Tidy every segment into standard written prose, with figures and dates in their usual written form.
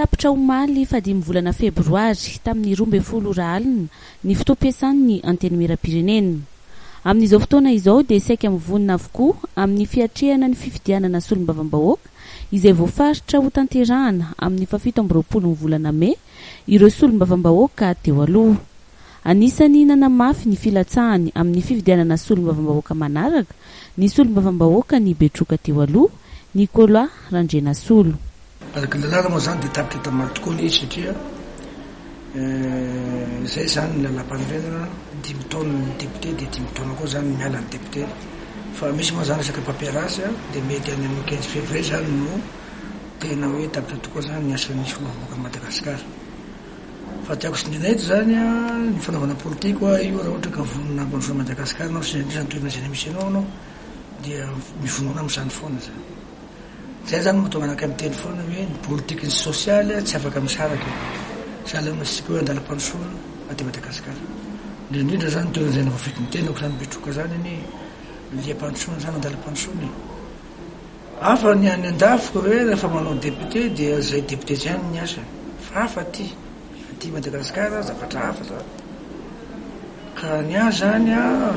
tapitra omaly fa 5 volana febroary tamin'ny 12 alina ny fotoam-piasan'ny anteny miram-pirenena. Amin'izao fotoana izao dia saika mivonina avokoa amin'ny fiatrehana ny fifidianana solombavam-bahoaka izay voafaritra ho tanterahana amin'ny 17 volana May ireo solombavam-bahoaka teo aloha. Anisany nanamafy ny filatsahany amin'ny fifidianana solombavam-bahoaka manaraka ny solombavam-bahoaka ny Betroka teo aloha Nicolas Randrenasolo. Araka ny lalàna moa zany dia tapitra hita maro tokoa ny izy satria izay zany ny lalam-panorenana 5 taona ny député dia 5 taona koa zany miala ny député fa misy moa zany resaka papierasy dia mety any amin'ny 15 février zany no tena hoe tapitra tokoa zany ny asan'ny solombavam-bahoaka Madagasikara. Fa tiako sindrina eto zany ny fanaovana politika io raha ohatra ka vonona amban'ny Madagasikara anao sy indrisany toerana izay misy anao dia mivonona amin'izany foana zany. Zay zany mahatonga anakay amin'ny teny foana hoe ny politika ny sosialy tsy afaka misaraka sahala amintsika hoe andalam-pandrosoana aty Madagasikara. Indrindra zany toerana izay navafety ny tenako zany Betroka zany ny liam-pandrosoana zany andalam-pandrosoana. Hafa ny any andafika hoe rehefa manao député dia zay député zany ny asa fa hafa aty Madagasikara zavatra hafa zany. Ka ny azy zany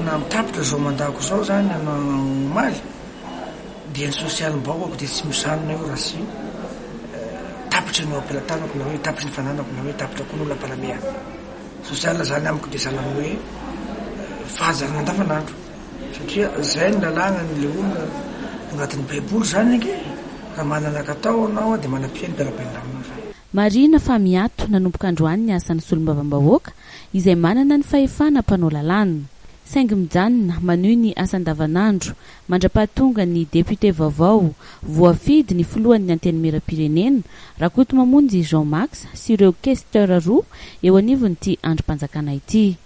na mitapitra zao mandako zao zany omaly dia ny sosialim-bahoaka dia tsy misanona io raha sy tapitra ny ampelantanako na hoe tapitra ny fananako na hoe tapitra koa n'olom-palamea. Sosiala zany amiko dia zala hoe fahazarana andavanandro satria zay ny lalàna n'ilay olona agnatin'ny baiboly zany ake raha manana katao anao dia manam-piainy mpiara-piainona aminao zany. Marina fa miato nanomboka androany ny asan'ny solombavam-bahoaka izay manana ny fahefana mpanao lalàna. Saingy mijanona maneho ny asa andavanandro mandra-pahatonga ny député vaovao voafidy ny filohan'ny anteny miram-pirenena Rakotomamonjy Jean Max sy ireo questeur roa eo anivon'ity androm-panjakana ity.